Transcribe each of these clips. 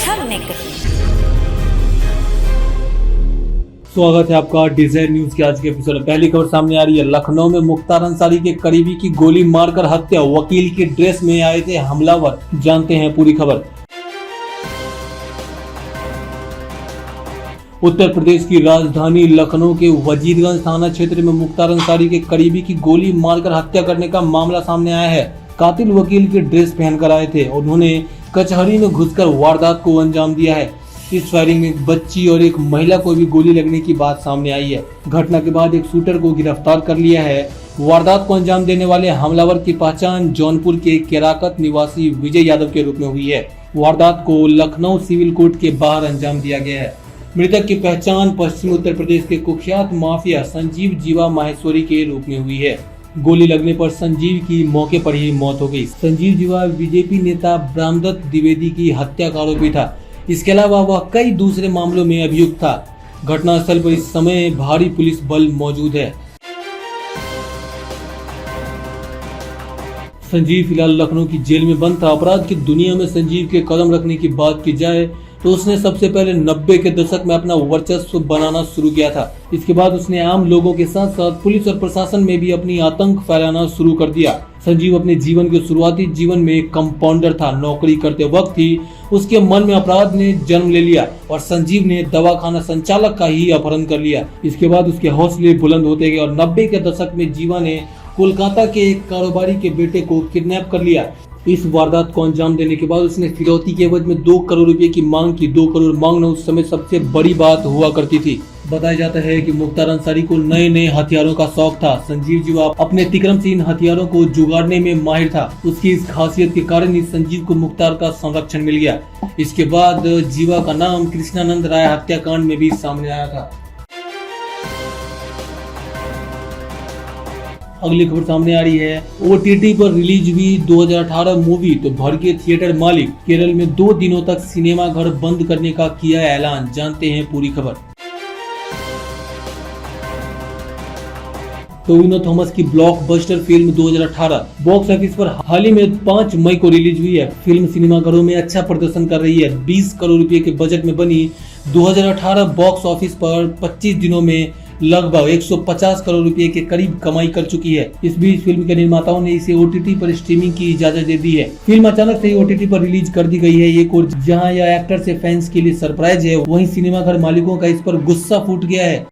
हमने कही। स्वागत है आपका डिजायर न्यूज के आज के एपिसोड में। पहली खबर सामने आ रही है। लखनऊ में मुख्तार अंसारी के करीबी की गोली मारकर हत्या, वकील की ड्रेस में आए थे हमलावर। जानते हैं पूरी खबर। उत्तर प्रदेश की राजधानी लखनऊ के वजीरगंज थाना क्षेत्र में मुख्तार अंसारी के करीबी की गोली मारकर हत्या करने का मामला सामने आया है। कातिल वकील की ड्रेस पहनकर आए थे। उन्होंने कचहरी में घुसकर वारदात को अंजाम दिया है। इस फायरिंग में एक बच्ची और एक महिला को भी गोली लगने की बात सामने आई है। घटना के बाद एक शूटर को गिरफ्तार कर लिया है। वारदात को अंजाम देने वाले हमलावर की पहचान जौनपुर के केराकत निवासी विजय यादव के रूप में हुई है। वारदात को लखनऊ सिविल कोर्ट के बाहर अंजाम दिया गया है। मृतक की पहचान पश्चिम उत्तर प्रदेश के कुख्यात माफिया संजीव जीवा माहेश्वरी के रूप में हुई है। गोली लगने पर संजीव की मौके पर ही मौत हो गई। संजीव जीवा बीजेपी नेता ब्रह्मदत्त द्विवेदी की हत्या का आरोपी था। इसके अलावा वह कई दूसरे मामलों में अभियुक्त था। घटनास्थल पर इस समय भारी पुलिस बल मौजूद है। संजीव फिलहाल लखनऊ की जेल में बंद था। अपराध की दुनिया में संजीव के कदम रखने की बात की जाए तो उसने सबसे पहले 90 के दशक में अपना वर्चस्व बनाना शुरू किया था। इसके बाद उसने आम लोगों के साथ साथ पुलिस और प्रशासन में भी अपनी आतंक फैलाना शुरू कर दिया। संजीव अपने जीवन के शुरुआती जीवन में एक कंपाउंडर था। नौकरी करते वक्त ही उसके मन में अपराध ने जन्म ले लिया और संजीव ने दवाखाना संचालक का ही अपहरण कर लिया। इसके बाद उसके हौसले बुलंद होते गए और 90 के दशक में जीवा ने कोलकाता के एक कारोबारी के बेटे को किडनैप कर लिया। इस वारदात को अंजाम देने के बाद उसने फिरौती के एवज में 2 करोड़ रुपए की मांग की। 2 करोड़ मांगना उस समय सबसे बड़ी बात हुआ करती थी। बताया जाता है कि मुख्तार अंसारी को नए नए हथियारों का शौक था। संजीव जीवा अपने तिक्रम से इन हथियारों को जुगाड़ने में माहिर था। उसकी इस खासियत के कारण ही संजीव को मुख्तार का संरक्षण मिल गया। इसके बाद जीवा का नाम कृष्णानंद राय हत्याकांड में भी सामने आया था। अगली खबर सामने आ रही है। OTT पर रिलीज हुई 2018 मूवी तो भर के थिएटर मालिक। केरल में 2 दिनों तक सिनेमा घर बंद करने का किया ऐलान। जानते हैं पूरी खबर। टोविनो थॉमस की ब्लॉकबस्टर फिल्म 2018 बॉक्स ऑफिस पर हाल ही में 5 मई को रिलीज हुई है। फिल्म सिनेमाघरों में अच्छा प्रदर्शन कर रही है। 20 करोड़ रुपए के बजट में बनी 2018 बॉक्स ऑफिस पर 25 दिनों में लगभग 150 करोड़ रुपए के करीब कमाई कर चुकी है। इस बीच फिल्म के निर्माताओं ने इसे OTT पर स्ट्रीमिंग की इजाजत दे दी है। फिल्म अचानक से ही OTT पर रिलीज कर दी गई है। एक और जहां यह एक्टर से फैंस के लिए सरप्राइज है, वहीं सिनेमाघर मालिकों का इस पर गुस्सा फूट गया है।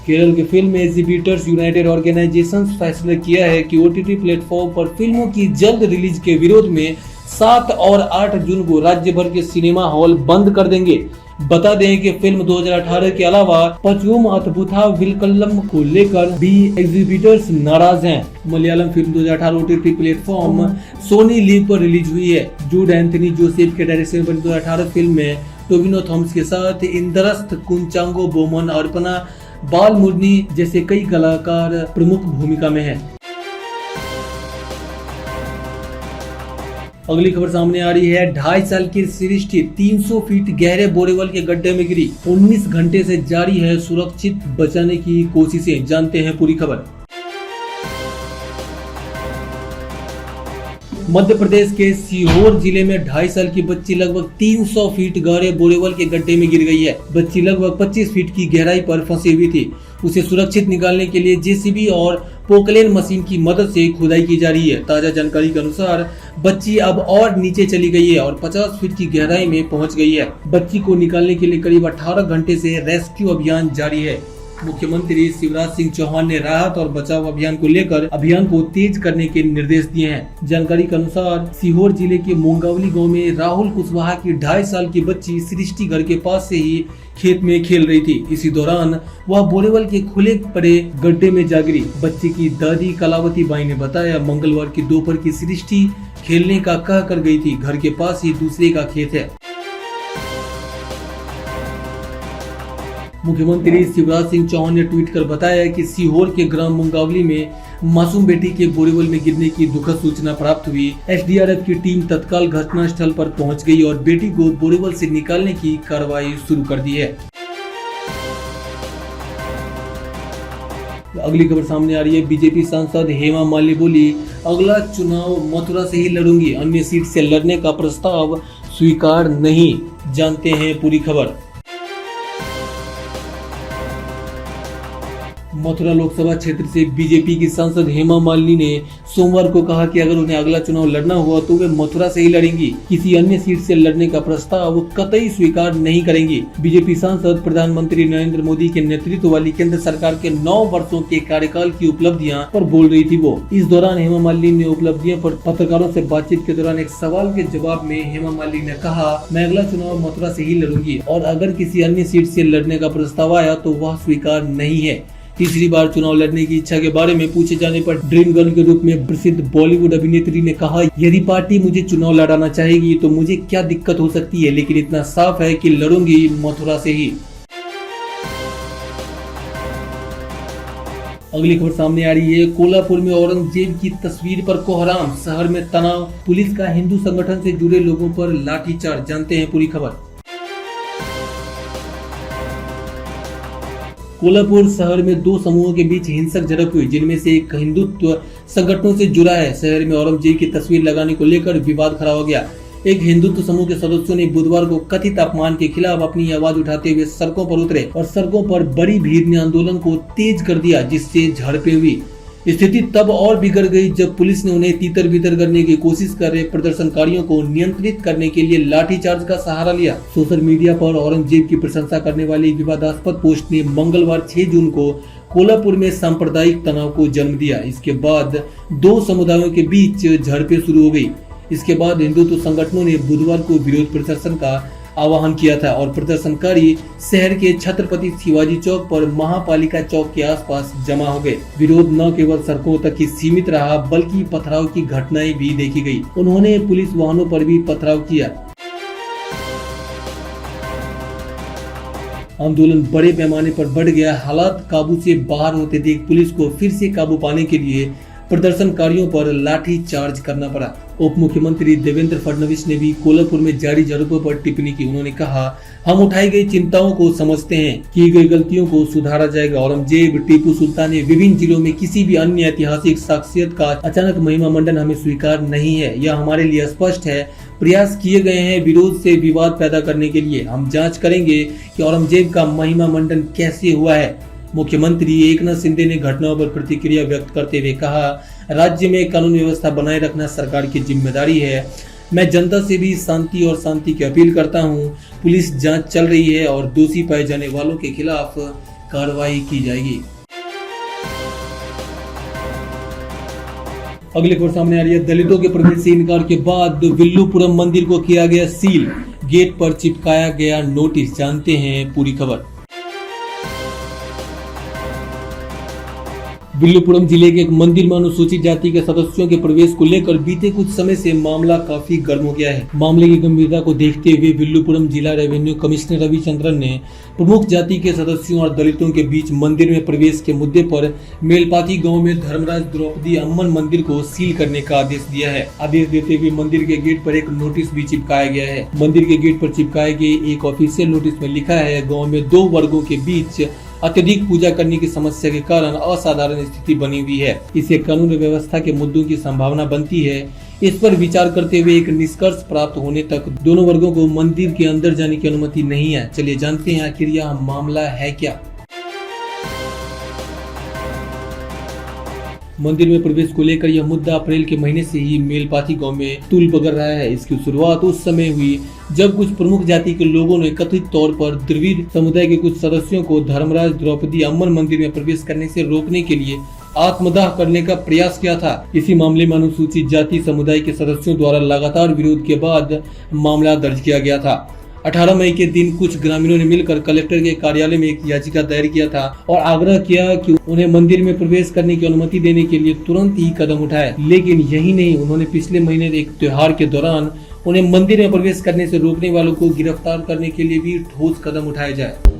केरल के फिल्म एग्जीबिटर्स यूनाइटेड ऑर्गेनाइजेशन फैसला किया है कि OTT प्लेटफॉर्म पर फिल्मों की जल्द रिलीज के विरोध में 7 और 8 जून को राज्य भर के सिनेमा हॉल बंद कर देंगे। बता दें कि फिल्म 2018 के अलावा पचवम अद्भुता विलकल्लम को लेकर भी एग्जीबिटर्स नाराज हैं। Malayalam film 2018 OTT platform Sony Liv पर रिलीज हुई है। जूड एंथनी जोसेफ के डायरेक्शन पर 2018 फिल्म में टोविनो थॉमस के साथ इंद्रस्त कुंचांगो बोमन, अर्पणा बालमुरनी जैसे कई कलाकार प्रमुख भूमिका में हैं। अगली खबर सामने आ रही है। 2.5 साल की सृष्टि 300 फीट गहरे बोरेवल के गड्ढे में गिरी। 19 घंटे से जारी है सुरक्षित बचाने की कोशिशें। जानते हैं पूरी खबर। मध्य प्रदेश के सीहोर जिले में 2.5 साल की बच्ची लगभग 300 फीट गहरे बोरेवल के गड्ढे में गिर गई है। बच्ची लगभग 25 फीट की गहराई पर फंसी हुई थी। उसे सुरक्षित निकालने के लिए JCB और पोकलेन मशीन की मदद से खुदाई की जा रही है। ताजा जानकारी के अनुसार बच्ची अब और नीचे चली गई है और 50 फीट की गहराई में पहुंच गई है। बच्ची को निकालने के लिए करीब 18 घंटे से रेस्क्यू अभियान जारी है। मुख्यमंत्री शिवराज सिंह चौहान ने राहत और बचाव अभियान को लेकर अभियान को तेज करने के निर्देश दिए हैं। जानकारी के अनुसार सीहोर जिले के मोंगावली गांव में राहुल कुशवाहा की 2.5 साल की बच्ची सृष्टि घर के पास से ही खेत में खेल रही थी। इसी दौरान वह बोरेवल के खुले पड़े गड्ढे में जा गिरी। बच्ची की दादी कलावती बाई ने बताया, मंगलवार की दोपहर की सृष्टि खेलने का कह कर गई थी। घर के पास ही दूसरे का खेत है। मुख्यमंत्री शिवराज सिंह चौहान ने ट्वीट कर बताया कि सीहोर के ग्राम मुंगावली में मासूम बेटी के बोरीवल में गिरने की दुखद सूचना प्राप्त हुई। एसडीआरएफ की टीम तत्काल घटनास्थल पर पहुंच गई और बेटी को बोरीवल से निकालने की कार्रवाई शुरू कर दी है। अगली खबर सामने आ रही है। बीजेपी सांसद हेमा मालिनी बोली, अगला चुनाव मथुरा से ही लड़ूंगी, अन्य सीट से लड़ने का प्रस्ताव स्वीकार नहीं। जानते हैं पूरी खबर। मथुरा लोकसभा क्षेत्र से बीजेपी की सांसद हेमा मालिनी ने सोमवार को कहा कि अगर उन्हें अगला चुनाव लड़ना हुआ तो वे मथुरा से ही लड़ेंगी, किसी अन्य सीट से लड़ने का प्रस्ताव कतई स्वीकार नहीं करेंगी। बीजेपी सांसद प्रधानमंत्री नरेंद्र मोदी के नेतृत्व वाली केंद्र सरकार के 9 वर्षों के कार्यकाल की उपलब्धियां पर बोल रही थी वो। इस दौरान हेमा मालिनी ने उपलब्धियों पर पत्रकारों से बातचीत के दौरान एक सवाल के जवाब में हेमा मालिनी ने कहा, मैं अगला चुनाव मथुरा से ही लड़ूंगी और अगर किसी अन्य सीट से लड़ने का प्रस्ताव आया तो वह स्वीकार नहीं है। तीसरी बार चुनाव लड़ने की इच्छा के बारे में पूछे जाने पर ड्रीम गर्ल के रूप में प्रसिद्ध बॉलीवुड अभिनेत्री ने कहा, यदि पार्टी मुझे चुनाव लड़ाना चाहेगी तो मुझे क्या दिक्कत हो सकती है, लेकिन इतना साफ है कि लड़ूंगी मथुरा से ही। अगली खबर सामने आ रही है। कोल्हापुर में औरंगजेब की तस्वीर पर कोहराम, शहर में तनाव, पुलिस का हिंदू संगठन से जुड़े लोगों पर लाठीचार्ज। जानते हैं पूरी खबर। कोल्हापुर शहर में 2 समूहों के बीच हिंसक झड़प हुई, जिनमें से एक हिंदुत्व संगठनों से जुड़ा है। शहर में औरंगजेब की तस्वीर लगाने को लेकर विवाद खड़ा हो गया। एक हिंदुत्व समूह के सदस्यों ने बुधवार को कथित अपमान के खिलाफ अपनी आवाज उठाते हुए सड़कों पर उतरे और सड़कों पर बड़ी भीड़ ने आंदोलन को तेज कर दिया, जिससे झड़पें हुई। स्थिति तब और बिगड़ गई जब पुलिस ने उन्हें तीतर बितर करने की कोशिश कर रहे प्रदर्शनकारियों को नियंत्रित करने के लिए लाठीचार्ज का सहारा लिया। सोशल मीडिया पर औरंगजेब की प्रशंसा करने वाली विवादास्पद पोस्ट ने मंगलवार 6 जून को कोल्हापुर में सांप्रदायिक तनाव को जन्म दिया। इसके बाद 2 समुदायों के बीच झड़पें शुरू हो गई। इसके बाद हिंदुत्व संगठनों ने बुधवार को विरोध प्रदर्शन का आह्वान किया था और प्रदर्शनकारी शहर के छत्रपति शिवाजी चौक पर महापालिका चौक के आसपास जमा हो गए। विरोध न केवल सड़कों तक ही सीमित रहा बल्कि पथराव की घटनाएं भी देखी गई। उन्होंने पुलिस वाहनों पर भी पथराव किया। आंदोलन बड़े पैमाने पर बढ़ गया। हालात काबू से बाहर होते देख पुलिस को फिर से काबू पाने के लिए प्रदर्शनकारियों पर लाठी चार्ज करना पड़ा। उप मुख्यमंत्री देवेंद्र फडणवीस ने भी कोल्हापुर में जारी झड़पों पर टिप्पणी की। उन्होंने कहा, हम उठाई गई चिंताओं को समझते हैं, की गई गलतियों को सुधारा जाएगा। औरंगजेब, टीपू सुल्तान ने विभिन्न जिलों में किसी भी अन्य ऐतिहासिक शख्सियत का अचानक महिमा मंडन हमें स्वीकार नहीं है। यह हमारे लिए स्पष्ट है। प्रयास किए गए हैं विरोध से विवाद पैदा करने के लिए। हम जांच करेंगे कि औरंगजेब का महिमा मंडन कैसे हुआ है। मुख्यमंत्री एकनाथ शिंदे ने घटनाओं पर प्रतिक्रिया व्यक्त करते हुए कहा, राज्य में कानून व्यवस्था बनाए रखना सरकार की जिम्मेदारी है। मैं जनता से भी शांति और शांति की अपील करता हूं। पुलिस जांच चल रही है और दोषी पाए जाने वालों के खिलाफ कार्रवाई की जाएगी। अगली खबर सामने आ रही है। दलितों के प्रवेश से इनकार के बाद विल्लुपुरम मंदिर को किया गया सील, गेट पर चिपकाया गया नोटिस। जानते हैं पूरी खबर। विल्लुपुरम जिले के एक मंदिर में अनुसूचित जाति के सदस्यों के प्रवेश को लेकर बीते कुछ समय से मामला काफी गर्म हो गया है। मामले की गंभीरता को देखते हुए विल्लुपुरम जिला रेवेन्यू कमिश्नर रविचंद्रन ने प्रमुख जाति के सदस्यों और दलितों के बीच मंदिर में प्रवेश के मुद्दे पर मेलपाती गांव में धर्मराज द्रौपदी अम्मन मंदिर को सील करने का आदेश दिया है। आदेश देते हुए मंदिर के गेट पर एक नोटिस भी चिपकाया गया है। मंदिर के गेट पर चिपकाए गए एक ऑफिशियल नोटिस में लिखा है, गाँव में 2 वर्गों के बीच अत्यधिक पूजा करने की समस्या के कारण असाधारण स्थिति बनी हुई है। इससे कानून व्यवस्था के मुद्दों की संभावना बनती है। इस पर विचार करते हुए एक निष्कर्ष प्राप्त होने तक दोनों वर्गों को मंदिर के अंदर जाने की अनुमति नहीं है। चलिए जानते हैं आखिर यह मामला है क्या। मंदिर में प्रवेश को लेकर यह मुद्दा अप्रैल के महीने से ही मेलपाती गांव में तूल पकड़ रहा है। इसकी शुरुआत उस समय हुई जब कुछ प्रमुख जाति के लोगों ने कथित तौर पर द्रविड़ समुदाय के कुछ सदस्यों को धर्मराज द्रौपदी अम्मन मंदिर में प्रवेश करने से रोकने के लिए आत्मदाह करने का प्रयास किया था। इसी मामले में अनुसूचित जाति समुदाय के सदस्यों द्वारा लगातार विरोध के बाद मामला दर्ज किया गया था। 18 मई के दिन कुछ ग्रामीणों ने मिलकर कलेक्टर के कार्यालय में एक याचिका दायर किया था और आग्रह किया कि उन्हें मंदिर में प्रवेश करने की अनुमति देने के लिए तुरंत ही कदम उठाए। लेकिन यही नहीं, उन्होंने पिछले महीने एक त्योहार के दौरान उन्हें मंदिर में प्रवेश करने से रोकने वालों को गिरफ्तार करने के लिए भी ठोस कदम उठाए जाए।